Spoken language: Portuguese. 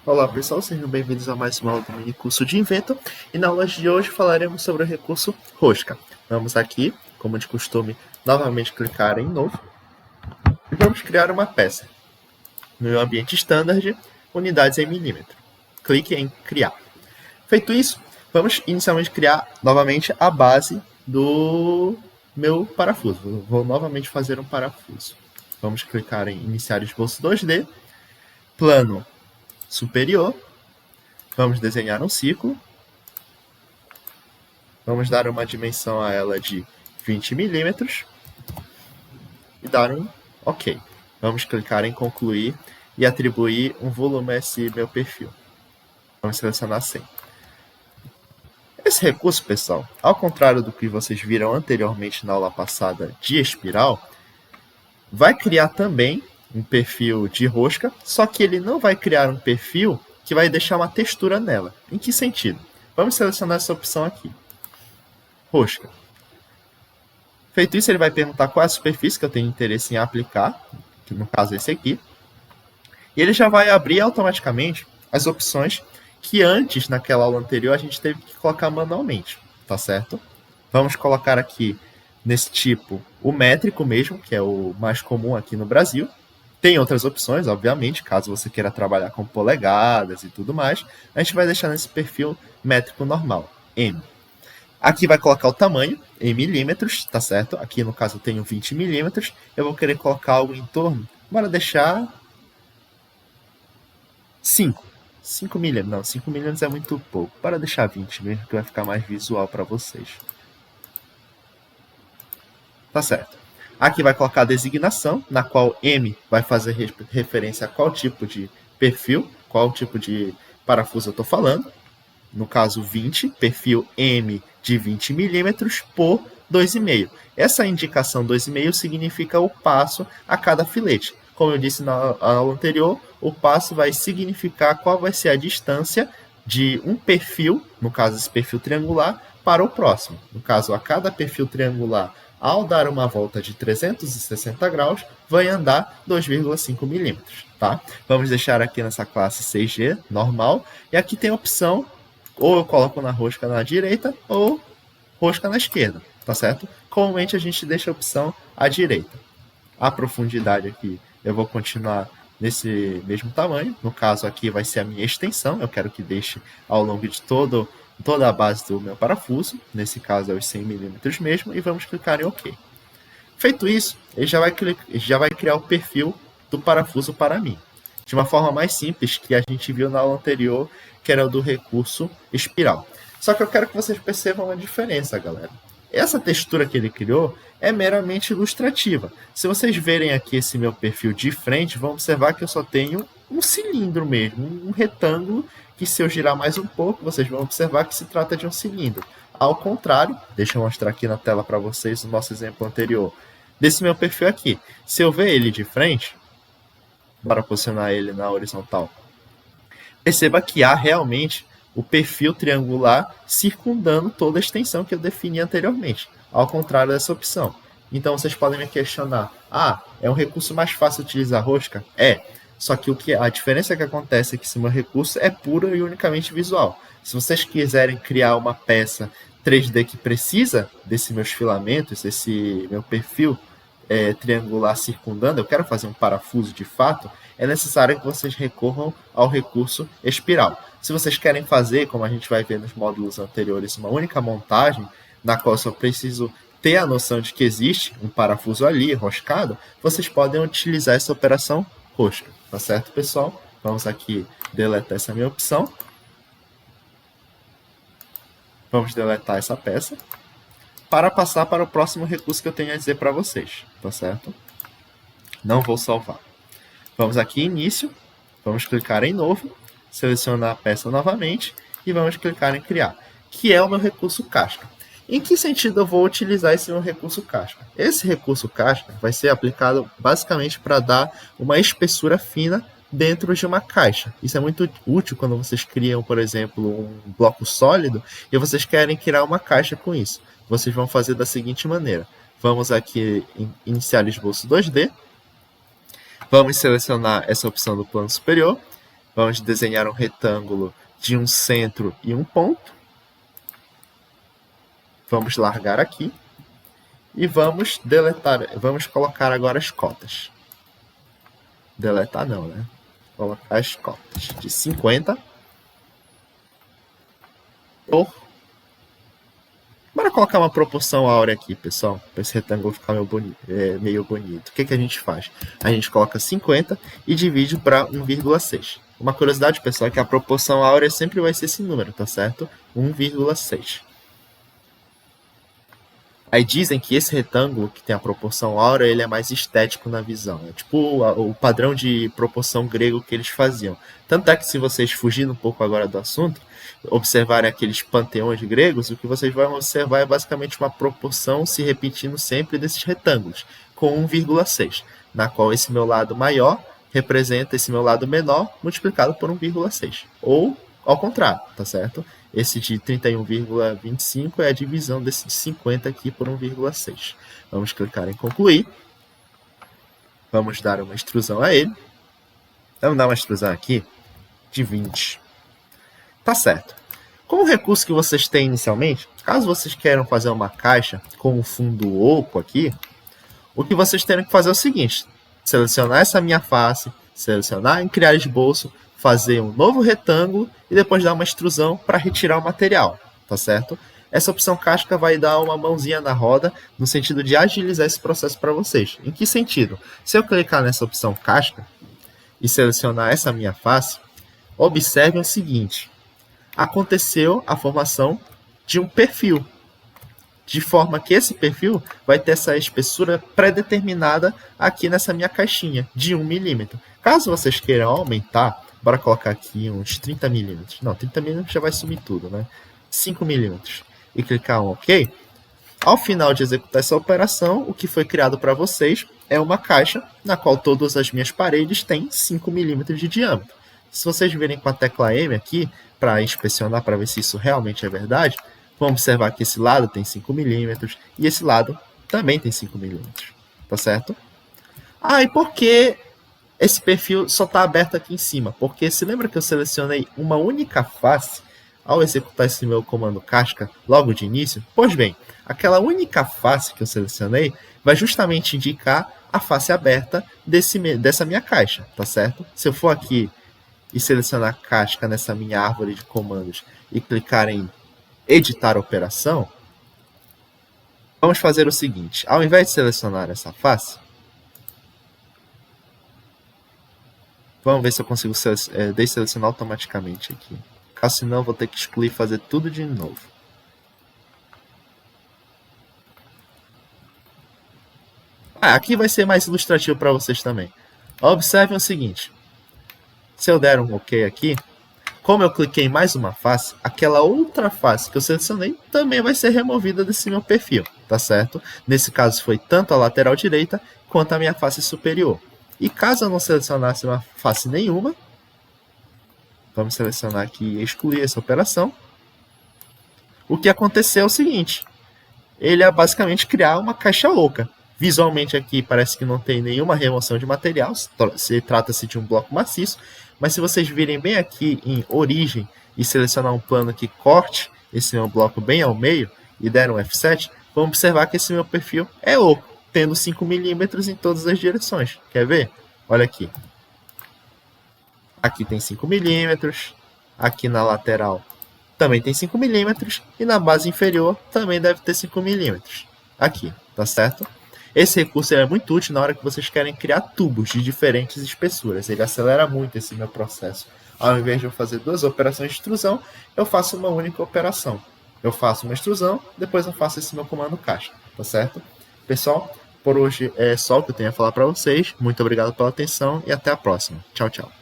Olá pessoal, sejam bem-vindos a mais uma aula do mini curso de Invento. E na aula de hoje falaremos sobre o recurso rosca. Vamos aqui, como de costume, novamente clicar em novo e vamos criar uma peça. No meu ambiente standard, unidades em milímetro. Clique em criar. Feito isso, vamos inicialmente criar novamente a base do meu parafuso. Vou novamente fazer um parafuso. Vamos clicar em iniciar esboço 2D, plano superior. Vamos desenhar um círculo. Vamos dar uma dimensão a ela de 20 milímetros e dar um OK. Vamos clicar em concluir e atribuir um volume a esse meu perfil. Vamos selecionar 100. Esse recurso, pessoal, ao contrário do que vocês viram anteriormente na aula passada de espiral, vai criar também um perfil de rosca, só que ele não vai criar um perfil que vai deixar uma textura nela. Em que sentido? Vamos selecionar essa opção aqui. Rosca. Feito isso, ele vai perguntar qual é a superfície que eu tenho interesse em aplicar, que no caso é esse aqui. E ele já vai abrir automaticamente as opções que antes, naquela aula anterior, a gente teve que colocar manualmente, tá certo? Vamos colocar aqui, nesse tipo, o métrico mesmo, que é o mais comum aqui no Brasil. Tem outras opções, obviamente, caso você queira trabalhar com polegadas e tudo mais. A gente vai deixar nesse perfil métrico normal, M. Aqui vai colocar o tamanho em milímetros, tá certo? Aqui no caso eu tenho 20 milímetros. Eu vou querer colocar algo em torno, bora deixar 5. 5 milímetros, não, 5 milímetros é muito pouco. Bora deixar 20 mesmo, que vai ficar mais visual para vocês. Tá certo. Aqui vai colocar a designação, na qual M vai fazer referência a qual tipo de perfil, qual tipo de parafuso eu estou falando. No caso 20, perfil M de 20 milímetros por 2,5. Essa indicação 2,5 significa o passo a cada filete. Como eu disse na aula anterior, o passo vai significar qual vai ser a distância de um perfil, no caso esse perfil triangular, para o próximo. No caso, a cada perfil triangular, ao dar uma volta de 360 graus, vai andar 2,5 milímetros. Tá? Vamos deixar aqui nessa classe 6G, normal, e aqui tem a opção, ou eu coloco na rosca na direita, ou rosca na esquerda, tá certo? Comumente a gente deixa a opção à direita. A profundidade aqui, eu vou continuar nesse mesmo tamanho. No caso aqui vai ser a minha extensão, eu quero que deixe ao longo de toda a base do meu parafuso. Nesse caso é os 100 milímetros mesmo, e vamos clicar em OK. Feito isso, ele já vai criar o perfil do parafuso para mim. De uma forma mais simples que a gente viu na aula anterior, que era o do recurso espiral. Só que eu quero que vocês percebam a diferença, galera. Essa textura que ele criou é meramente ilustrativa. Se vocês verem aqui esse meu perfil de frente, vão observar que eu só tenho um cilindro mesmo, um retângulo, que se eu girar mais um pouco, vocês vão observar que se trata de um cilindro. Ao contrário, deixa eu mostrar aqui na tela para vocês o nosso exemplo anterior, desse meu perfil aqui. Se eu ver ele de frente, bora posicionar ele na horizontal, perceba que há realmente o perfil triangular circundando toda a extensão que eu defini anteriormente, ao contrário dessa opção. Então vocês podem me questionar, é um recurso mais fácil utilizar rosca? É, só que a diferença que acontece é que esse meu recurso é puro e unicamente visual. Se vocês quiserem criar uma peça 3D que precisa desses meus filamentos, esse meu perfil triangular circundando, eu quero fazer um parafuso de fato, é necessário que vocês recorram ao recurso espiral. Se vocês querem fazer, como a gente vai ver nos módulos anteriores, uma única montagem, na qual eu só preciso ter a noção de que existe um parafuso ali, enroscado, vocês podem utilizar essa operação rosca. Tá certo, pessoal? Vamos aqui deletar essa minha opção. Vamos deletar essa peça para passar para o próximo recurso que eu tenho a dizer para vocês. Tá certo? Não vou salvar. Vamos aqui em início, vamos clicar em novo, selecionar a peça novamente e vamos clicar em criar, que é o meu recurso casca. Em que sentido eu vou utilizar esse meu recurso casca? Esse recurso casca vai ser aplicado basicamente para dar uma espessura fina dentro de uma caixa. Isso é muito útil quando vocês criam, por exemplo, um bloco sólido e vocês querem criar uma caixa com isso. Vocês vão fazer da seguinte maneira. Vamos aqui em iniciar esboço 2D. Vamos selecionar essa opção do plano superior. Vamos desenhar um retângulo de um centro e um ponto. Vamos largar aqui. E vamos deletar, vamos colocar agora as cotas. Deletar não, né? Colocar as cotas de 50 por... Bora colocar uma proporção áurea aqui, pessoal, para esse retângulo ficar meio bonito. O que a gente faz? A gente coloca 50 e divide para 1,6. Uma curiosidade, pessoal, é que a proporção áurea sempre vai ser esse número, tá certo? 1,6. Aí dizem que esse retângulo, que tem a proporção áurea, ele é mais estético na visão. É tipo o padrão de proporção grego que eles faziam. Tanto é que se vocês fugirem um pouco agora do assunto, observarem aqueles panteões gregos, o que vocês vão observar é basicamente uma proporção se repetindo sempre desses retângulos, com 1,6, na qual esse meu lado maior representa esse meu lado menor multiplicado por 1,6. Ou ao contrário, tá certo? Esse de 31,25 é a divisão desse de 50 aqui por 1,6. Vamos clicar em concluir. Vamos dar uma extrusão a ele. Vamos dar uma extrusão aqui de 20. Tá certo. Com o recurso que vocês têm inicialmente, caso vocês queiram fazer uma caixa com um fundo oco aqui, o que vocês terem que fazer é o seguinte: selecionar essa minha face, selecionar em criar esboço, fazer um novo retângulo e depois dar uma extrusão para retirar o material, tá certo? Essa opção casca vai dar uma mãozinha na roda no sentido de agilizar esse processo para vocês. Em que sentido? Se eu clicar nessa opção casca e selecionar essa minha face, observe o seguinte: aconteceu a formação de um perfil, de forma que esse perfil vai ter essa espessura pré-determinada aqui nessa minha caixinha, de 1 milímetro. Caso vocês queiram aumentar, bora colocar aqui uns 30 milímetros. Não, 30 milímetros já vai sumir tudo, né? 5 milímetros. E clicar em OK. Ao final de executar essa operação, o que foi criado para vocês é uma caixa na qual todas as minhas paredes têm 5 milímetros de diâmetro. Se vocês virem com a tecla M aqui, para inspecionar, para ver se isso realmente é verdade, vão observar que esse lado tem 5 milímetros e esse lado também tem 5 milímetros. Tá certo? E por que esse perfil só está aberto aqui em cima? Porque se lembra que eu selecionei uma única face ao executar esse meu comando casca logo de início? Pois bem, aquela única face que eu selecionei vai justamente indicar a face aberta dessa minha caixa, tá certo? Se eu for aqui e selecionar casca nessa minha árvore de comandos e clicar em editar operação, vamos fazer o seguinte: ao invés de selecionar essa face, vamos ver se eu consigo desselecionar automaticamente aqui. Caso senão, eu vou ter que excluir e fazer tudo de novo. Aqui vai ser mais ilustrativo para vocês também. Observem o seguinte: se eu der um OK aqui, como eu cliquei em mais uma face, aquela outra face que eu selecionei também vai ser removida desse meu perfil, tá certo? Nesse caso foi tanto a lateral direita quanto a minha face superior. E caso eu não selecionasse uma face nenhuma, vamos selecionar aqui e excluir essa operação. O que aconteceu é o seguinte: ele é basicamente criar uma caixa oca. Visualmente aqui parece que não tem nenhuma remoção de material, trata-se de um bloco maciço, mas se vocês virem bem aqui em origem e selecionar um plano que corte esse meu bloco bem ao meio e der um F7, vão observar que esse meu perfil é oco, tendo 5 milímetros em todas as direções. Quer ver? Olha aqui. Aqui tem 5 milímetros, aqui na lateral também tem 5 milímetros e na base inferior também deve ter 5 milímetros. Aqui, tá certo? Esse recurso é muito útil na hora que vocês querem criar tubos de diferentes espessuras. Ele acelera muito esse meu processo. Ao invés de eu fazer duas operações de extrusão, eu faço uma única operação. Eu faço uma extrusão, depois eu faço esse meu comando caixa. Tá certo? Pessoal, por hoje é só o que eu tenho a falar para vocês. Muito obrigado pela atenção e até a próxima. Tchau, tchau.